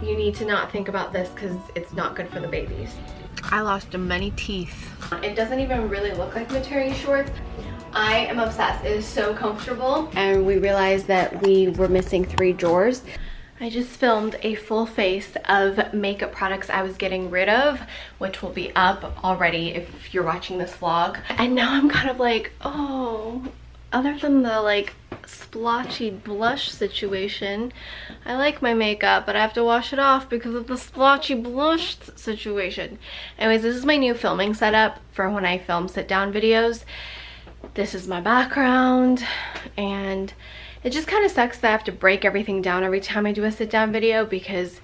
you need to not think about this because it's not good for the babies. I lost many teeth. It doesn't even really look like maternity shorts. I am obsessed. It is so comfortable. And we realized that we were missing 3 drawers. I just filmed a full face of makeup products I was getting rid of, which will be up already if you're watching this vlog. And now I'm kind of like, oh, other than the like splotchy blush situation, I like my makeup, but I have to wash it off because of the splotchy blush situation. Anyways, this is my new filming setup for when I film sit down videos. This is my background, and it just kind of sucks that I have to break everything down every time I do a sit down video because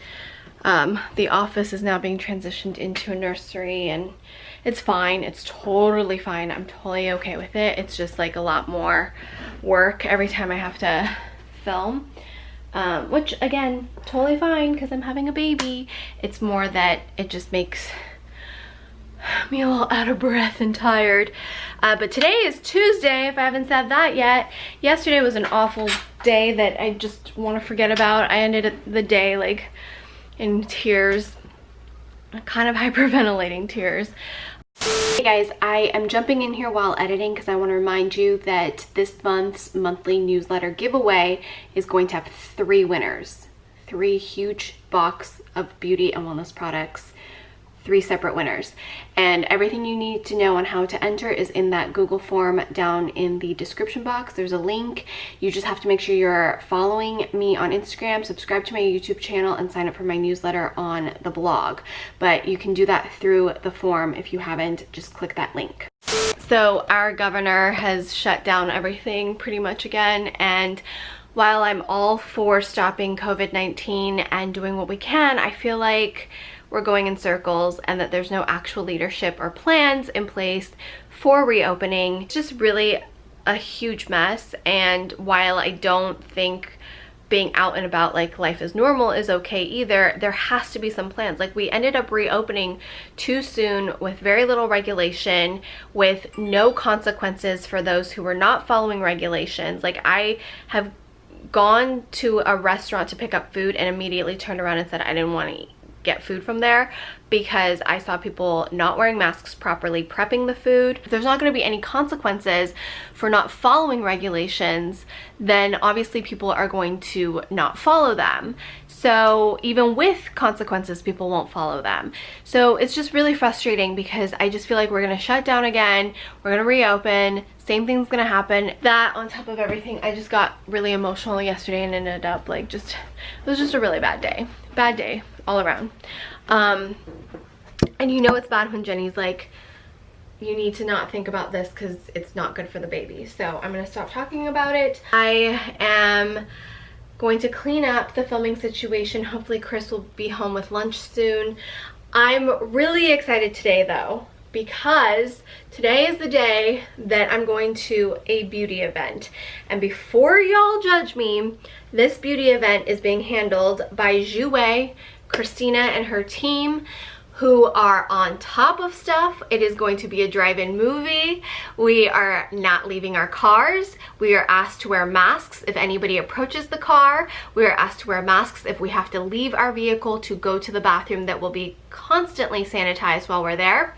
the office is now being transitioned into a nursery, and it's fine. It's totally fine. I'm totally okay with it. It's just like a lot more work every time I have to film, which again, totally fine because I'm having a baby. It's more that it just makes me a little out of breath and tired. But today is Tuesday, if I haven't said that yet. Yesterday was an awful day that I just want to forget about. I ended the day like in tears, kind of hyperventilating tears. Hey guys, I am jumping in here while editing because I want to remind you that this month's monthly newsletter giveaway is going to have 3 winners. 3 huge box of beauty and wellness products. 3 separate winners, and everything you need to know on how to enter is in that Google form down in the description box. There's a link. You just have to make sure you're following me on Instagram, subscribe to my YouTube channel, and sign up for my newsletter on the blog. But you can do that through the form. If you haven't, just click that link. So our governor has shut down everything pretty much again, and while I'm all for stopping COVID-19 and doing what we can, I feel like we're going in circles and that there's no actual leadership or plans in place for reopening. It's just really a huge mess, and while I don't think being out and about like life as normal is okay either, there has to be some plans. Like, we ended up reopening too soon with very little regulation, with no consequences for those who were not following regulations. Like, I have gone to a restaurant to pick up food and immediately turned around and said I didn't want to get food from there because I saw people not wearing masks properly, prepping the food. If there's not going to be any consequences for not following regulations, then obviously people are going to not follow them. So even with consequences, people won't follow them. So it's just really frustrating because I just feel like we're going to shut down again, we're going to reopen, same thing's going to happen. That on top of everything, I just got really emotional yesterday and ended up like it was just a really bad day all around. And you know it's bad when Jenny's like, you need to not think about this because it's not good for the baby. So I'm gonna stop talking about it. I am going to clean up the filming situation. Hopefully Chris will be home with lunch soon. I'm really excited today though, because today is the day that I'm going to a beauty event. And before y'all judge me, this beauty event is being handled by Jouer, Christina and her team, who are on top of stuff. It is going to be a drive-in movie. We are not leaving our cars. We are asked to wear masks if anybody approaches the car. We are asked to wear masks if we have to leave our vehicle to go to the bathroom that will be constantly sanitized while we're there.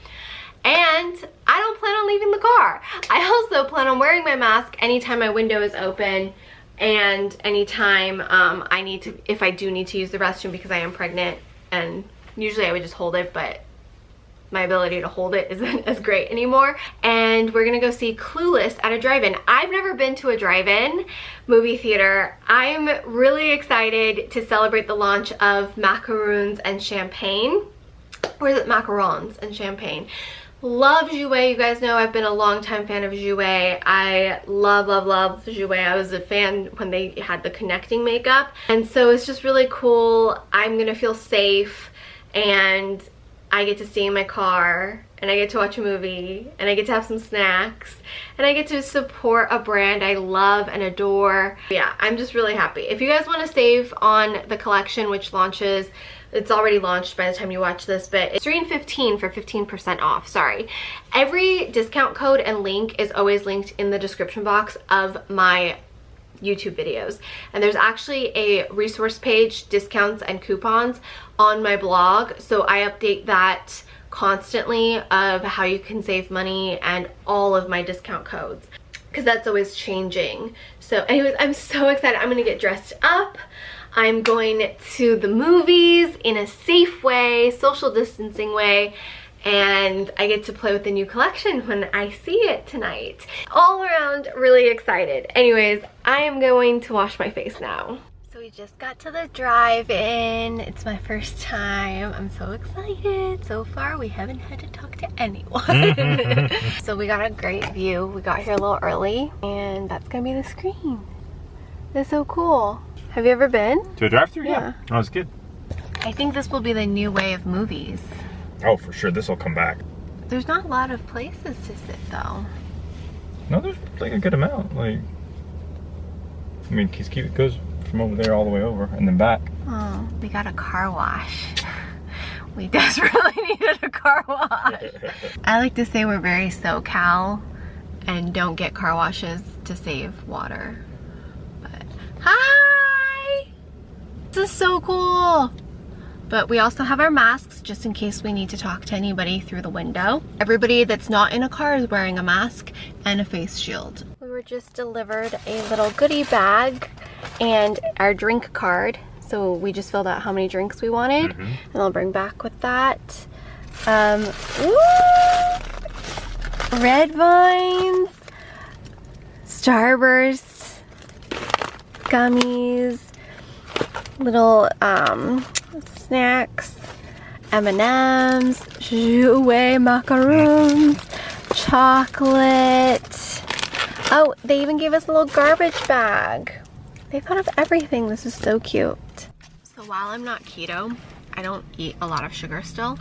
And I don't plan on leaving the car. I also plan on wearing my mask anytime my window is open, and anytime if I do need to use the restroom because I am pregnant, and usually I would just hold it, but my ability to hold it isn't as great anymore. And we're gonna go see Clueless at a drive-in. I've never been to a drive-in movie theater. I'm really excited to celebrate the launch of Macaroons and Champagne. Or is it Macarons and Champagne? Love Jouer. You guys know I've been a longtime fan of Jouer. I love Jouer. I was a fan when they had the connecting makeup, and so it's just really cool. I'm gonna feel safe, and I get to stay in my car, and I get to watch a movie, and I get to have some snacks, and I get to support a brand I love and adore. Yeah, I'm just really happy. If you guys want to save on the collection, which launches, it's already launched by the time you watch this, but it's Serein 15 for 15% off. Sorry. Every discount code and link is always linked in the description box of my YouTube videos. And there's actually a resource page, discounts and coupons, on my blog. So I update that constantly of how you can save money and all of my discount codes, because that's always changing. So anyways, I'm so excited. I'm gonna get dressed up. I'm going to the movies in a safe way, social distancing way, and I get to play with the new collection when I see it tonight. All around really excited. Anyways, I am going to wash my face now. So we just got to the drive-in. It's my first time. I'm so excited. So far we haven't had to talk to anyone. So we got a great view. We got here a little early, and that's gonna be the screen. That's so cool. Have you ever been? To a drive-thru? Yeah. Oh, it's good. I think this will be the new way of movies. Oh, for sure. This will come back. There's not a lot of places to sit though. No, there's like a good amount. Like, I mean, it goes from over there all the way over and then back. Oh, we got a car wash. We desperately needed a car wash. I like to say we're very SoCal and don't get car washes to save water. But hi! This is so cool. But we also have our masks just in case we need to talk to anybody through the window. Everybody that's not in a car is wearing a mask and a face shield. We were just delivered a little goodie bag and our drink card. So we just filled out how many drinks we wanted, and I'll bring back with that. Red vines, Starburst, gummies, little snacks, M&Ms, jouet macaroons, chocolate. Oh, they even gave us a little garbage bag. They thought of everything. This is so cute. So while I'm not keto, I don't eat a lot of sugar still.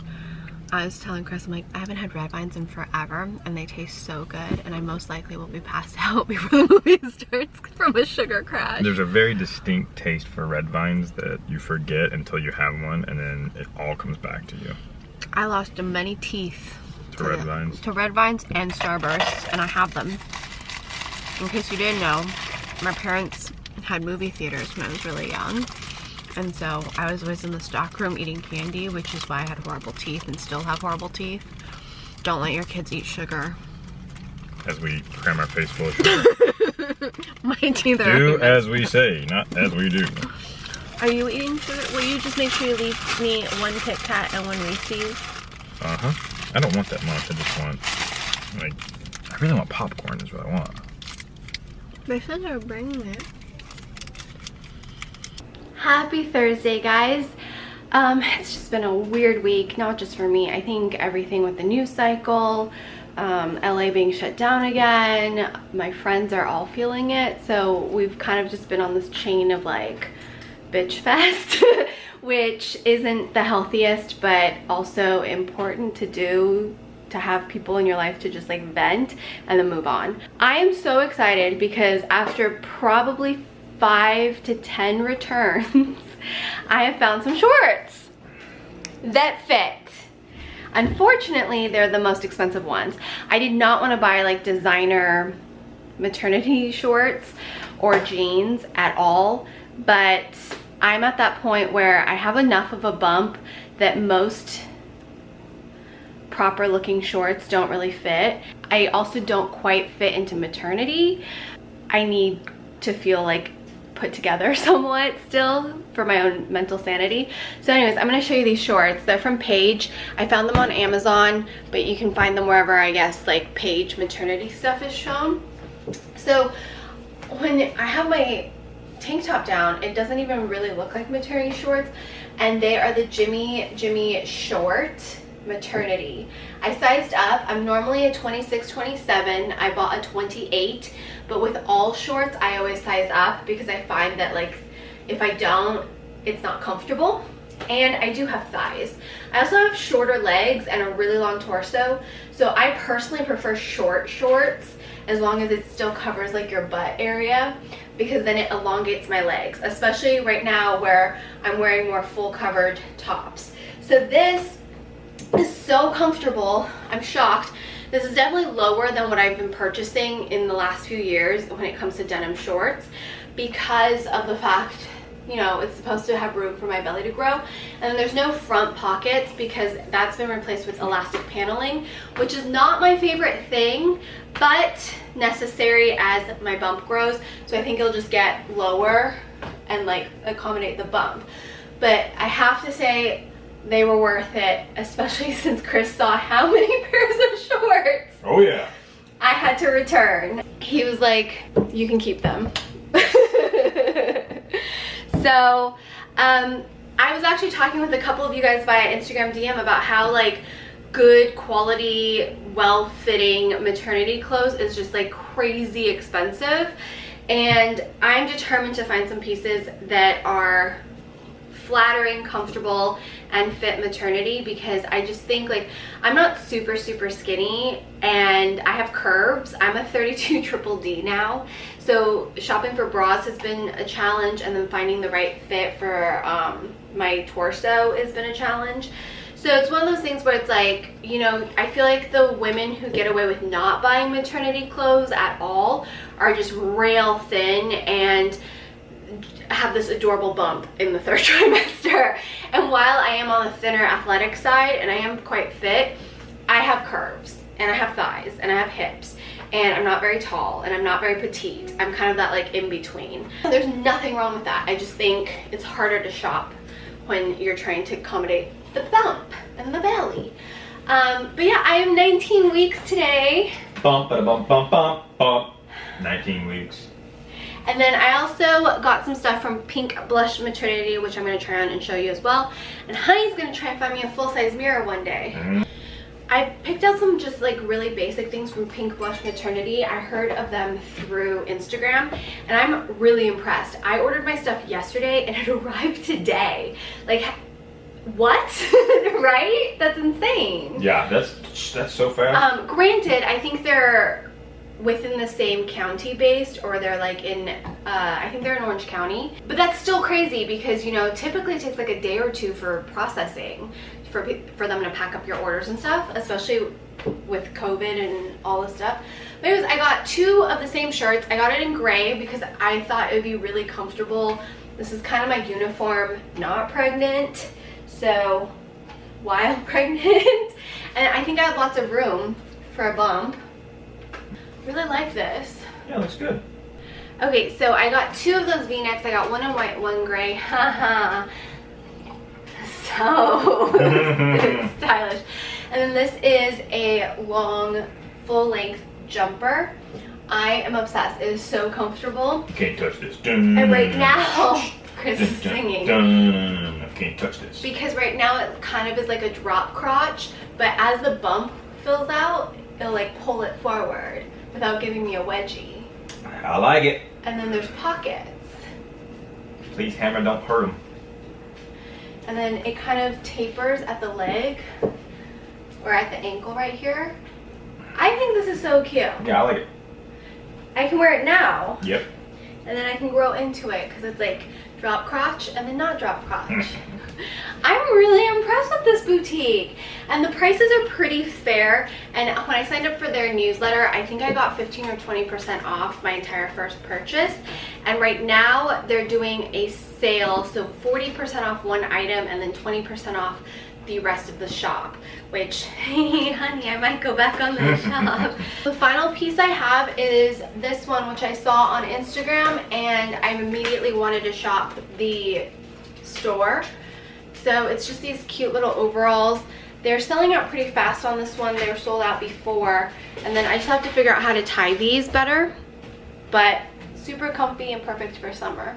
I was telling Chris, I'm like, I haven't had red vines in forever and they taste so good, and I most likely will be passed out before the movie starts from a sugar crash. There's a very distinct taste for red vines that you forget until you have one, and then it all comes back to you. I lost many teeth To red vines? To red vines and Starbursts, and I have them. In case you didn't know, my parents had movie theaters when I was really young. And so I was always in the stockroom eating candy, which is why I had horrible teeth and still have horrible teeth. Don't let your kids eat sugar. As we cram our face full of sugar. My teeth are... Do as we say, not as we do. Are you eating sugar? Will you just make sure you leave me one Kit Kat and one Reese's? Uh-huh. I don't want that much. I just want, like, I really want popcorn is what I want. They said they were bringing it. Happy Thursday, guys. It's just been a weird week, not just for me. I think everything with the news cycle, LA being shut down again, my friends are all feeling it. So we've kind of just been on this chain of like bitch fest, which isn't the healthiest, but also important to do, to have people in your life to just like vent and then move on. I am so excited because after probably 5 to 10 returns, I have found some shorts that fit. Unfortunately, they're the most expensive ones. I did not want to buy like designer maternity shorts or jeans at all, but I'm at that point where I have enough of a bump that most proper looking shorts don't really fit. I also don't quite fit into maternity. I need to feel like put together somewhat still for my own mental sanity. So anyways, I'm going to show you these shorts. They're from Paige. I found them on Amazon, but you can find them wherever I guess like Paige maternity stuff is shown. So when I have my tank top down, it doesn't even really look like maternity shorts, and they are the Jimmy short maternity. I sized up. I'm normally a 26, 27. I bought a 28, but with all shorts I always size up because I find that like if I don't, it's not comfortable. And I do have thighs. I also have shorter legs and a really long torso, so I personally prefer short shorts as long as it still covers like your butt area, because then it elongates my legs, especially right now where I'm wearing more full covered tops. So this is so comfortable. I'm shocked. This is definitely lower than what I've been purchasing in the last few years when it comes to denim shorts, because of the fact, you know, it's supposed to have room for my belly to grow. And then there's no front pockets because that's been replaced with elastic paneling, which is not my favorite thing, but necessary as my bump grows. So I think it'll just get lower and like accommodate the bump. But I have to say they were worth it, especially since Chris saw how many pairs of shorts Oh yeah. I had to return. He was like, you can keep them. So I was actually talking with a couple of you guys via Instagram DM about how like good quality, well-fitting maternity clothes is just like crazy expensive, and I'm determined to find some pieces that are flattering, comfortable, and fit maternity, because I just think like I'm not super skinny and I have curves. I'm a 32 triple D now, so shopping for bras has been a challenge, and then finding the right fit for my torso has been a challenge. So it's one of those things where it's like, you know, I feel like the women who get away with not buying maternity clothes at all are just rail thin and have this adorable bump in the third trimester. And while I am on the thinner athletic side and I am quite fit, I have curves and I have thighs and I have hips, and I'm not very tall and I'm not very petite. I'm kind of that like in between. There's nothing wrong with that. I just think it's harder to shop when you're trying to accommodate the bump and the belly. But yeah, I am 19 weeks today. Bump, ba bump, bump, bump, bump. 19 weeks. And then I also got some stuff from PinkBlush Maternity, which I'm going to try on and show you as well. And Honey's going to try and find me a full-size mirror one day. I picked out some just like really basic things from PinkBlush Maternity. I heard of them through Instagram and I'm really impressed. I ordered my stuff yesterday and it arrived today. Like, what? Right? That's insane. Yeah, that's so fast. Granted, I think they're within the same county based, or they're like in I think they're in Orange County, but that's still crazy because, you know, typically it takes like a day or two for processing for them to pack up your orders and stuff, especially with COVID and all this stuff. But anyways, I got two of the same shirts. I got it in gray because I thought it would be really comfortable. This is kind of my uniform, not pregnant, so while pregnant. And I think I have lots of room for a bump. Really like this. Yeah, looks good. Okay, so I got two of those v-necks. I got one in white, one gray. Haha. So stylish. And then this is a long, full-length jumper. I am obsessed. It is so comfortable. You can't touch this. Dun, and right now, Chris is singing. Dun, I can't touch this. Because right now it kind of is like a drop crotch, but as the bump fills out, it'll like pull it forward without giving me a wedgie. I like it. And then there's pockets. Please, hammer, don't hurt them. And then it kind of tapers at the leg or at the ankle right here. I think this is so cute. Yeah, I like it. I can wear it now. Yep. And then I can grow into it because it's like drop crotch and then not drop crotch. I'm really impressed with this boutique, and the prices are pretty fair. And when I signed up for their newsletter, I think I got 15 or 20% off my entire first purchase. And right now they're doing a sale, so 40% off one item and then 20% off the rest of the shop, which, hey, honey, I might go back on the shop. The final piece I have is this one, which I saw on Instagram, and I immediately wanted to shop the store. So it's just these cute little overalls. They're selling out pretty fast on this one. They were sold out before, and then I just have to figure out how to tie these better, but super comfy and perfect for summer.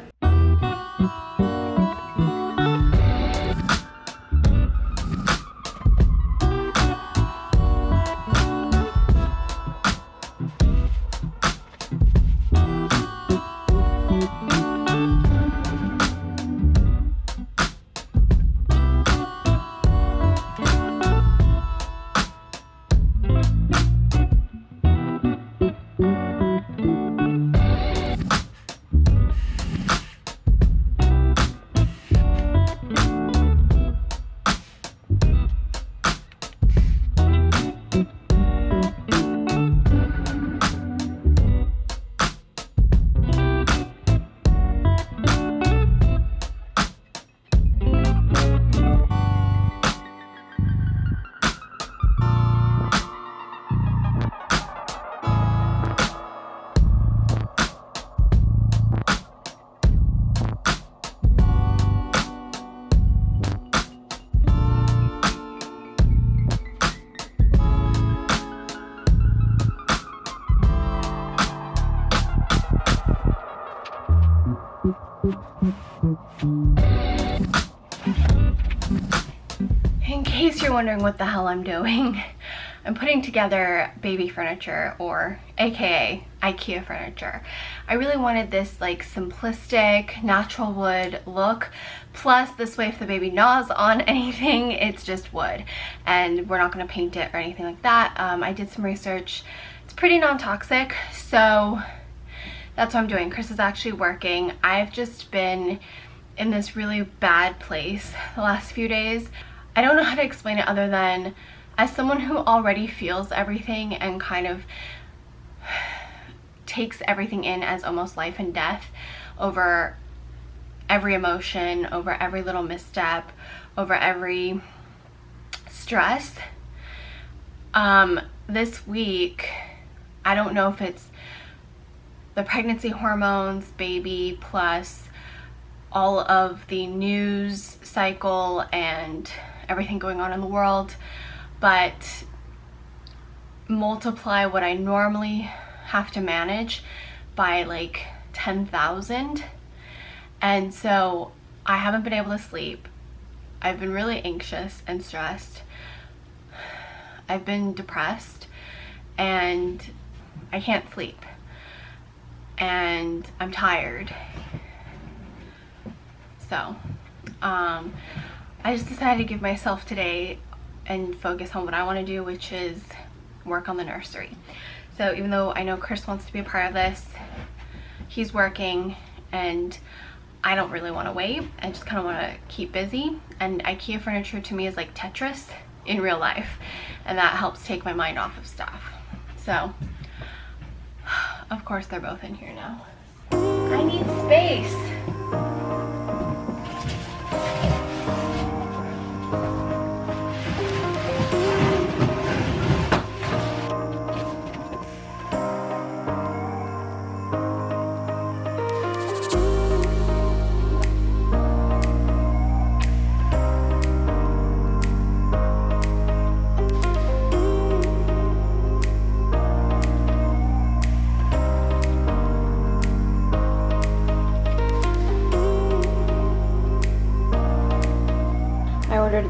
In case you're wondering what the hell I'm doing, I'm putting together baby furniture, or AKA IKEA furniture. I really wanted this like simplistic, natural wood look. Plus, this way if the baby gnaws on anything, it's just wood. And we're not gonna paint it or anything like that. I did some research. It's pretty non-toxic, so that's what I'm doing. Chris is actually working. I've just been in this really bad place the last few days. I don't know how to explain it other than, as someone who already feels everything and kind of takes everything in as almost life and death over every emotion, over every little misstep, over every stress, this week, I don't know if it's the pregnancy hormones, baby, plus all of the news cycle and everything going on in the world, but multiply what I normally have to manage by like 10,000. And so I haven't been able to sleep. I've been really anxious and stressed. I've been depressed and I can't sleep. And I'm tired. So, I just decided to give myself today and focus on what I want to do, which is work on the nursery. So even though I know Chris wants to be a part of this, he's working and I don't really want to wait. I just kind of want to keep busy. And IKEA furniture to me is like Tetris in real life. And that helps take my mind off of stuff. So, of course they're both in here now. I need space.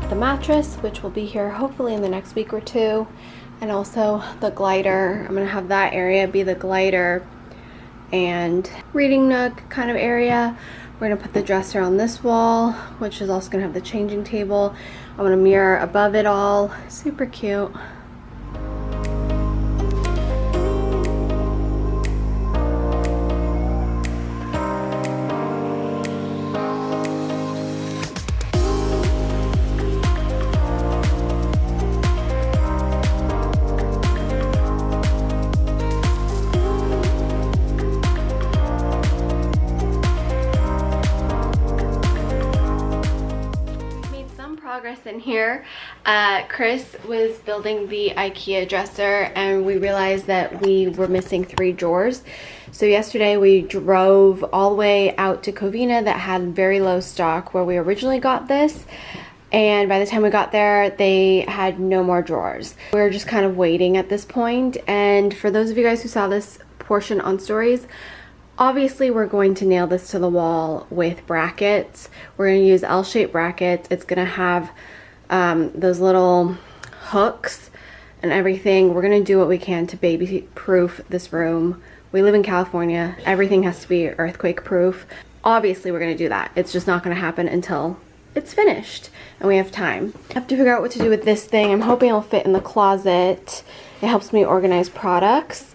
The mattress, which will be here hopefully in the next week or two, and also the glider. I'm gonna have that area be the glider and reading nook kind of area. We're gonna put the dresser on this wall, which is also gonna have the changing table. I'm gonna mirror above it all. Super cute. In here, Chris was building the IKEA dresser and we realized that we were missing 3 drawers. So yesterday we drove all the way out to Covina that had very low stock where we originally got this, and by the time we got there they had no more drawers. We were just kind of waiting at this point. And for those of you guys who saw this portion on stories, obviously we're going to nail this to the wall with brackets. We're going to use L-shaped brackets. It's going to have those little hooks and everything. We're going to do what we can to baby proof this room. We live in California. Everything has to be earthquake proof. Obviously we're going to do that. It's just not going to happen until it's finished and we have time. I have to figure out what to do with this thing. I'm hoping it'll fit in the closet. It helps me organize products.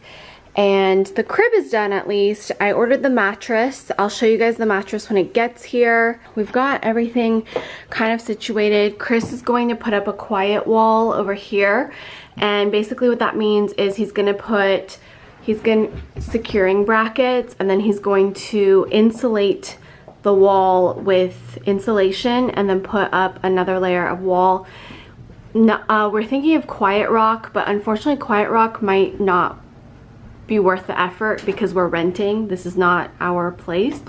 And the crib is done at least. I ordered the mattress. I'll show you guys the mattress when it gets here. We've got everything kind of situated. Chris is going to put up a quiet wall over here. And basically what that means is he's securing brackets, and then he's going to insulate the wall with insulation and then put up another layer of wall. No, we're thinking of Quiet Rock, but unfortunately Quiet Rock might not be worth the effort because we're renting. This is not our place.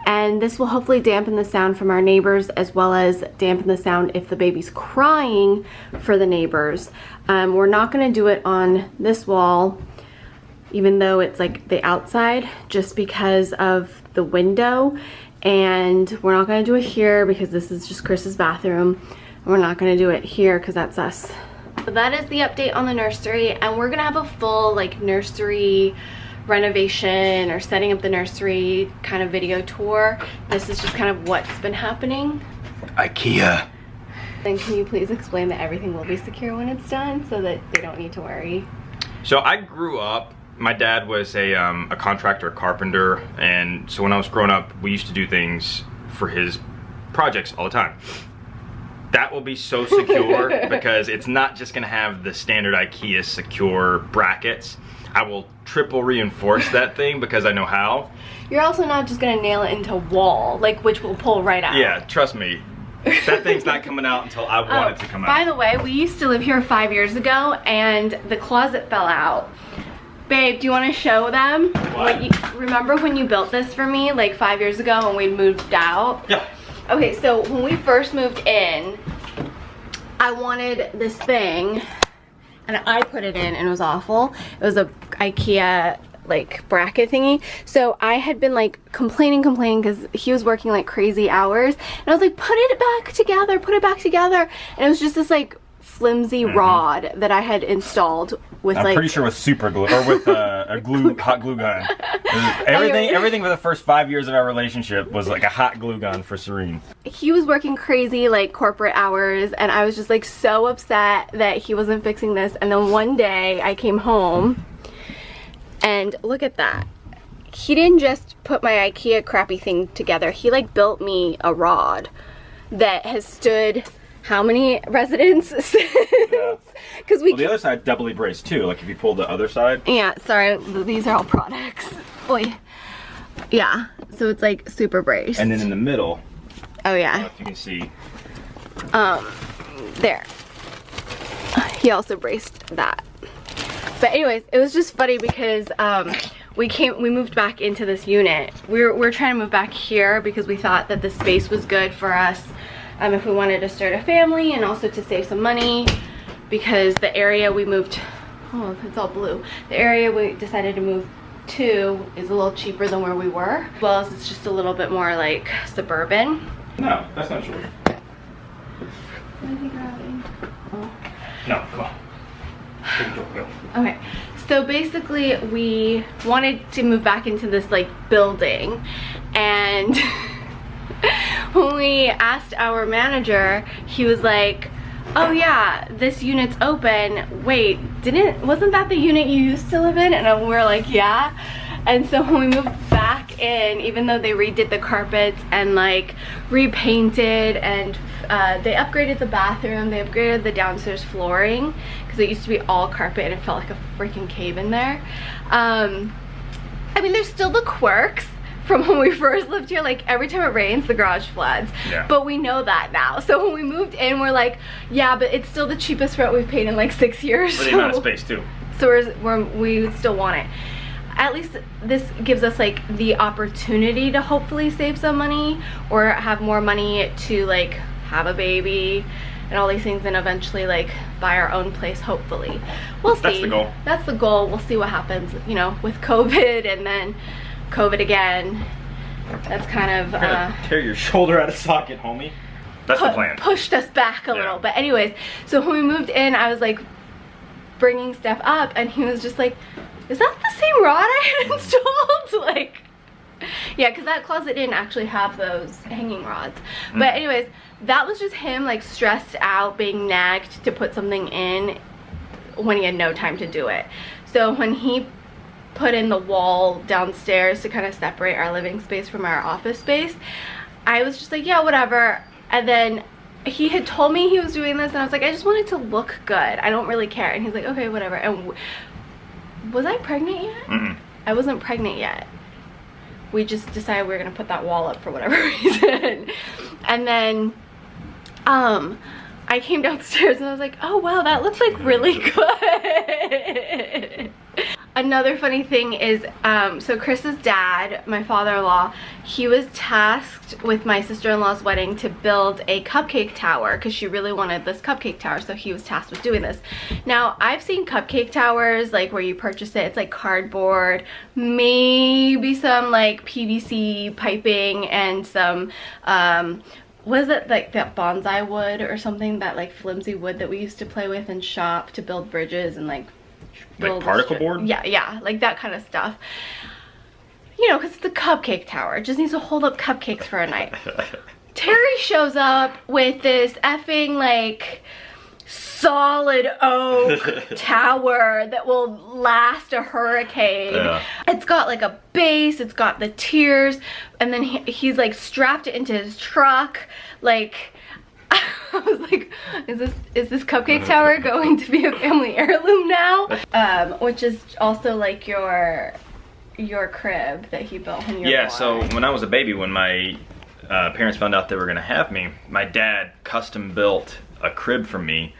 And this will hopefully dampen the sound from our neighbors, as well as dampen the sound if the baby's crying for the neighbors. We're not going to do it on this wall, even though it's like the outside, just because of the window. And we're not going to do it here because this is just Chris's bathroom. We're not gonna do it here because that's us. So that is the update on the nursery, and we're gonna have a full like nursery renovation or setting up the nursery kind of video tour. This is just kind of what's been happening. IKEA. Then can you please explain that everything will be secure when it's done so that they don't need to worry? So I grew up, my dad was a contractor, carpenter, and so when I was growing up, we used to do things for his projects all the time. That will be so secure because it's not just gonna have the standard IKEA secure brackets. I will triple reinforce that thing because I know how. You're also not just gonna nail it into a wall, like which will pull right out. Yeah, trust me. That thing's not coming out until I want it to come out. By the way, we used to live here 5 years ago and the closet fell out. Babe, do you want to show them? What? Remember when you built this for me like 5 years ago when we moved out? Yeah. Okay, so when we first moved in, I wanted this thing and I put it in and it was awful. It was a IKEA like bracket thingy. So I had been like complaining because he was working like crazy hours and I was like, put it back together, and it was just this like flimsy rod that I had installed with I'm pretty sure with super glue or with a hot glue gun. Everything for the first 5 years of our relationship was like a hot glue gun for Serein. He was working crazy like corporate hours and I was just like so upset that he wasn't fixing this. And then one day I came home and look at that. He didn't just put my IKEA crappy thing together. He like built me a rod that has stood how many residents since? Yeah. Because the other side doubly braced too. Like if you pull the other side. Yeah, sorry, these are all products. Boy. Yeah, so it's like super braced. And then in the middle. Oh I yeah. don't know if you can see. There. He also braced that. But anyways, it was just funny because we moved back into this unit. We're trying to move back here because we thought that the space was good for us if we wanted to start a family and also to save some money because the area we moved, oh, it's all blue. The area we decided to move to is a little cheaper than where we were, as well as it's just a little bit more like suburban. No, that's not true. What is he grabbing? Oh. No, come on. Go. Okay, so basically we wanted to move back into this like building, and when we asked our manager, he was like, oh yeah, this unit's open. Wait, wasn't that the unit you used to live in? And we were like, yeah. And so when we moved back in, even though they redid the carpets and like repainted and they upgraded the bathroom, they upgraded the downstairs flooring because it used to be all carpet and it felt like a freaking cave in there. I mean, there's still the quirks from when we first lived here. Like every time it rains, the garage floods. Yeah. But we know that now. So when we moved in, we're like, yeah, but it's still the cheapest rent we've paid in like 6 years. For the amount of space too. So we still want it. At least this gives us like the opportunity to hopefully save some money or have more money to like have a baby and all these things and eventually like buy our own place, hopefully. We'll see. That's the goal. That's the goal. We'll see what happens, you know, with COVID and then COVID again. That's kind of tear your shoulder out of socket, homie. That's the plan. Pushed us back a little. But anyways, so when we moved in, I was like bringing stuff up and he was just like, is that the same rod I had installed? Like, yeah, because that closet didn't actually have those hanging rods. But anyways, that was just him like stressed out, being nagged to put something in when he had no time to do it. So when he put in the wall downstairs to kind of separate our living space from our office space, I was just like, yeah, whatever. And then he had told me he was doing this and I was like, I just want it to look good. I don't really care. And he's like, okay, whatever. And was I pregnant yet? I wasn't pregnant yet. We just decided we were gonna put that wall up for whatever reason. And then I came downstairs and I was like, oh wow, that looks like really good. Another funny thing is, so Chris's dad, my father-in-law, he was tasked with my sister-in-law's wedding to build a cupcake tower because she really wanted this cupcake tower, so he was tasked with doing this. Now, I've seen cupcake towers, like where you purchase it, it's like cardboard, maybe some like PVC piping and some was it like that bonsai wood or something, that like flimsy wood that we used to play with and shop to build bridges and like build particle board? Yeah, like that kind of stuff. You know, because it's a cupcake tower. It just needs to hold up cupcakes for a night. Terry shows up with this effing like solid oak tower that will last a hurricane. Yeah. It's got like a base, it's got the tiers, and then he's like strapped it into his truck. Like, I was like, is this cupcake tower going to be a family heirloom now? Which is also like your crib that he built when you were born. So when I was a baby, when my parents found out they were gonna have me, my dad custom built a crib for me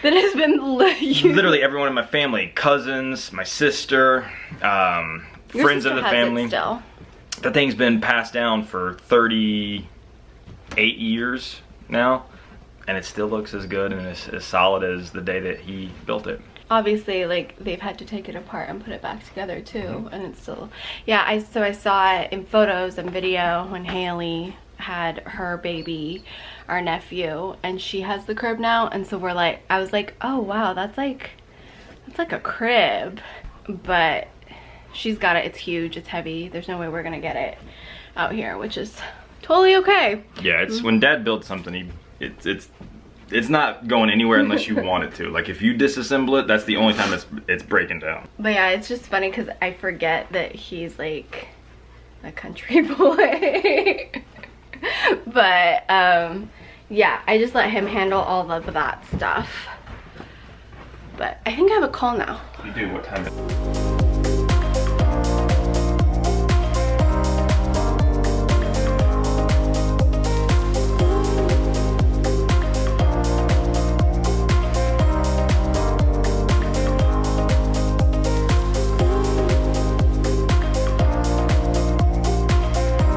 that has been literally everyone in my family, cousins, my sister, friends of the family. It still. That thing's been passed down for 38 years now, and it still looks as good and as solid as the day that he built it. Obviously, like, they've had to take it apart and put it back together too, and it's still, yeah. I saw it in photos and video when Haley had her baby, our nephew, and she has the crib now, and so I was like, oh wow, that's like a crib, but she's got it. It's huge, it's heavy. There's no way we're gonna get it out here, which is totally okay. Yeah, it's when Dad builds something, it's not going anywhere unless you want it to. Like, if you disassemble it, that's the only time it's breaking down. But yeah, it's just funny because I forget that he's like a country boy. But yeah, I just let him handle all of that stuff. But I think I have a call now. You do? What time is it?